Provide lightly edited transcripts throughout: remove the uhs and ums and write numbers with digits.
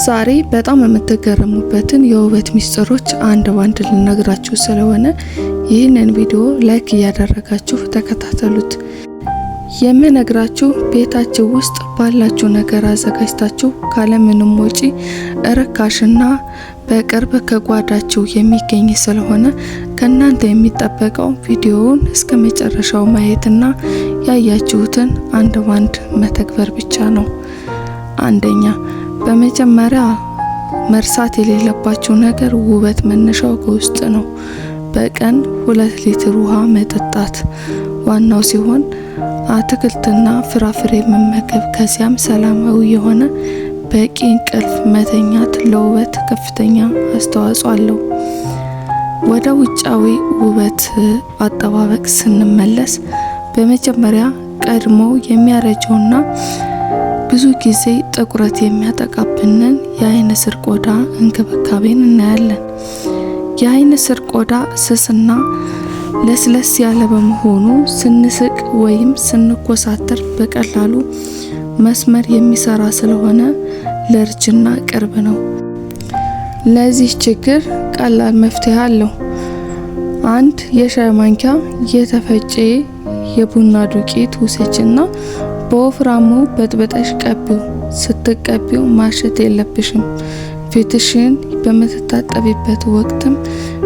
ዛሬ በጣም የምትገረሙበትን የውበት ሚስጥሮች አንድ ባንድ ልነግራችሁ ስለሆነ ይህንን ቪዲዮ ላይክ እያደረጋችሁ ተከታተሉት። የምነግራችሁ ቤታችሁ ውስጥ ባላችሁ ነገር አዘጋጅታችሁ ካለምንም ወጪ ርካሽና በቅርብ ከጓዳችሁ የሚገኝ ስለሆነ ከናንተ የሚጠበቀው ቪዲዮውን እስከ መጨረሻው ማየትና ያያችሁትን አንድ ባንድ መተግበር ብቻ ነው። አንደኛ፣ በመጀመሪያ መርሳት የሌለባችሁ ነገር ውበት መነሻው ከውስጥ ነው። በቀን 2 ሊትር ውሃ መጠጣት ዋናው ሲሆን አትክልትና ፍራፍሬ መመገብ፣ ከዚያም ሰላማዊ የሆነ በቂ እንቅልፍ መተኛት ለውበት ከፍተኛ አስተዋጽኦ አለው። ወደ ውጫዊ ውበት አጠባበቅ ስንመለስ በመጀመሪያ ቀድሞ የሚያረጀውና ብዙ ጊዜ ጥቁረት የሚያጠቃብንን የአይን ስር ቆዳ እንክብካቤን እናያለን። የአይን ስር ቆዳ ስስና ለስለስ ያለ በመሆኑ ስንስቅ ወይም ስንኮሳተር በቀላሉ መስመር የሚሰራ ስለሆነ ለእርጅና ቅርብ ነው። ለዚህ ችግር ቀላል መፍትሄ አለው። 1 የሻይ ማንኪያ የተፈጨ የቡና ዱቄት ውሰጂና በወፍራሙ በጥብጠሽ ቀቢው። ስትቀቢው ማሸት የለብሽም። ፊትሽን በምትታጠቢበት ወቅትም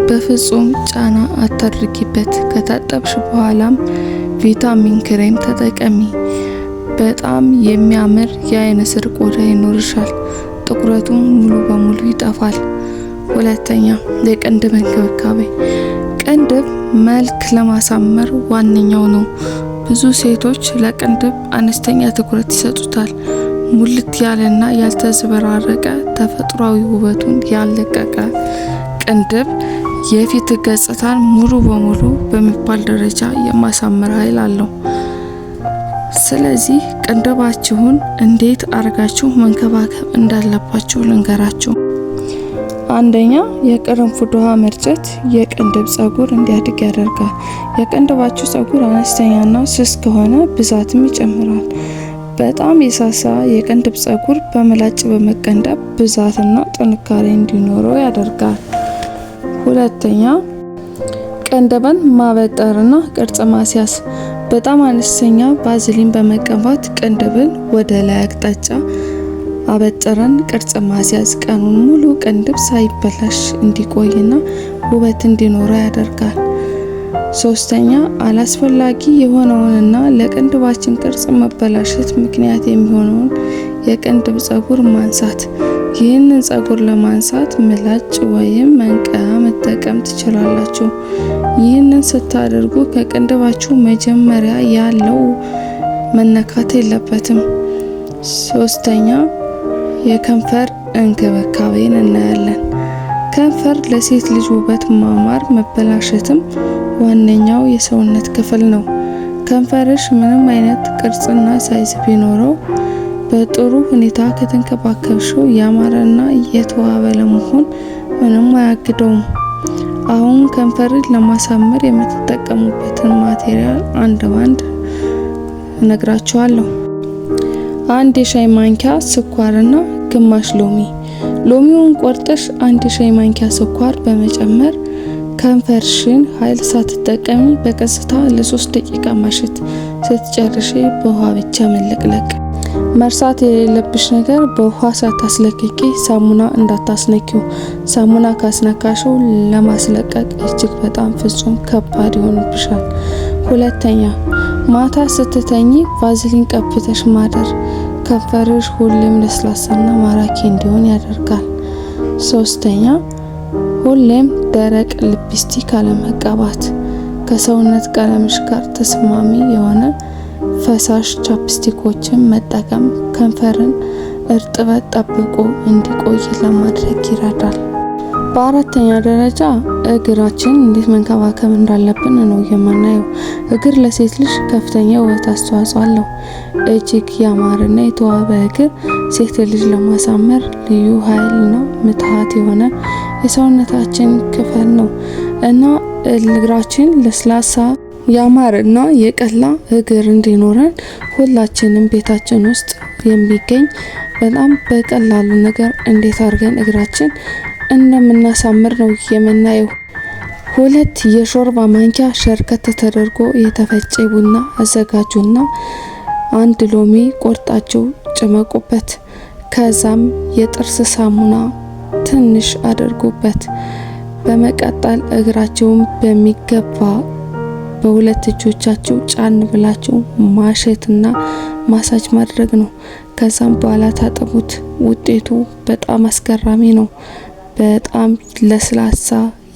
በፍጹም ጫና አታድርጊበት። ከታጠብሽ በኋላም ቪታሚን ክሬም ተጠቀሚ። በጣም የሚያምር የአይን ስር ቆዳ ይኖርሻል። ጥቁረቱም ሙሉ በሙሉ ይጠፋል። 2ኛ የቅንድብ እንክብካቤ። ቅንድብ መልክ ለማሳመር ዋነኛው ነው። ብዙ ሴቶች ለቅንድብ አነስተኛ ትኩረት ይሰጡታል። ሙልት ያለና ያልተዘበራረቀ ተፈጥሯዊ ውበቱን ያለቀቀ ቅንድብ የፊት ገጽታን ሙሉ በሙሉ በሚባል ደረጃ የማሳመር ኃይል አለው። ስለዚህ ቅንድባችሁን እንዴት አርጋችሁ መንከባከብ እንዳለባችሁ ልንገራችሁ። 1ኛ የቅርንፉድ ውሃ መርጨት የቅንድብ ጸጉር እንዲያድግ ያደርጋል። የቅንድባችሁ ጸጉር አነስተኛና ስስ ከሆነ ብዛትም ይጨምራል። በጣም የሳሳ የቅንድብ ጸጉር በምላጭ በመቀንደብ ብዛትና ጥንካሬ እንዲኖረው ያደርጋል። 2ኛ ቅንድብን ማበጠርና ቅርጽ ማስያዝ። በጣም አነስተኛ ባዝሊን በመቀባት ቅንድብን ወደ ላይ አቅጣጫ አበጥረን ቅርጽ ማስያዝ ቀኑን ሙሉ ቅንድብ ሳይበላሽ እንዲቆይና ውበት እንዲኖረው ያደርጋል። 3ኛ አላስፈላጊ የሆነውንና ለቅንድባችን ቅርጽ መበላሸት ምክንያት የሚሆነውን የቅንድብ ጸጉር ማንሳት። ይህንን ጸጉር ለማንሳት ምላጭ ወይም መንቀያ መጠቀም ትችላላችሁ። ይህንን ስታደርጉ ከቅንድባችሁ መጀመሪያ ያለው መነካት የለበትም። 3ኛ የከንፈር እንክብካቤን እናያለን። ከንፈር ለሴት ልጅ ውበት ማማር መበላሸትም ዋነኛው የሰውነት ክፍል ነው። ከንፈርሽ ምንም አይነት ቅርጽና ሳይዝ ቢኖረው በጥሩ ሁኔታ ከተንከባከብሽው ያማረና የተዋበ ለመሆን ምንም አያግደውም። አሁን ከንፈርን ለማሳመር የምትጠቀሙበትን ማቴሪያል አንድ ባንድ እነግራችኋለሁ። 1 የሻይ ማንኪያ ስኳርና ግማሽ ሎሚ። ሎሚውን ቆርጠሽ 1 የሻይ ማንኪያ ስኳር በመጨመር ከንፈርሽን ኃይል ሳትጠቀሚ በቀስታ ለ3 ደቂቃ ማሸት። ስትጨርሺ በውሃ ብቻ መለቅለቅ። መርሳት የሌለብሽ ነገር በውሃ ሳታስለቅቂ ሳሙና እንዳታስነኪው። ሳሙና ካስነካሽው ለማስለቀቅ እጅግ በጣም ፍጹም ከባድ ይሆንብሻል። 2ኛ ማታ ስትተኚ ቫዝሊን ቀብተሽ ማደር ከንፈርሽ ሁሌም ለስላሳና ማራኪ እንዲሆን ያደርጋል። 3ኛ ሁሌም ደረቅ ሊፕስቲክ አለመቀባት። ከሰውነት ቀለምሽ ጋር ተስማሚ የሆነ ፈሳሽ ቻፕስቲኮችን መጠቀም ከንፈርን እርጥበት ጠብቆ እንዲቆይ ለማድረግ ይረዳል። በ4ኛ ደረጃ እግራችን እንዴት መንከባከብ እንዳለብን ነው የምናየው። እግር ለሴት ልጅ ከፍተኛ ውበት አስተዋጽኦ አለው። እጅግ ያማረና የተዋበ እግር ሴት ልጅ ለማሳመር ልዩ ኃይልና ምትሃት የሆነ የሰውነታችን ክፍል ነው እና እግራችን ለስላሳ ያማረና የቀላ እግር እንዲኖረን ሁላችንም ቤታችን ውስጥ የሚገኝ በጣም በቀላሉ ነገር እንዴት አድርገን እግራችን እንደምናሳምር ነው የምናየው። 2 የሾርባ ማንኪያ ሸርከት ተደርጎ የተፈጨ ቡና አዘጋጁና 1 ሎሚ ቆርጣችሁ ጨመቁበት። ከዛም የጥርስ ሳሙና ትንሽ አድርጉበት። በመቀጠል እግራችሁን በሚገባ በ2 እጆቻችሁ ጫን ብላችሁ ማሸትና ማሳጅ ማድረግ ነው። ከዛም በኋላ ታጠቡት። ውጤቱ በጣም አስገራሚ ነው። በጣም ለስላሳ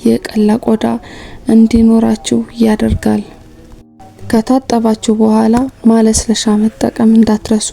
የቀላ ቆዳ እንዲኖራችሁ ያደርጋል። ከታጠባችሁ በኋላ ማለስለሻ መጠቀም እንዳትረሱ።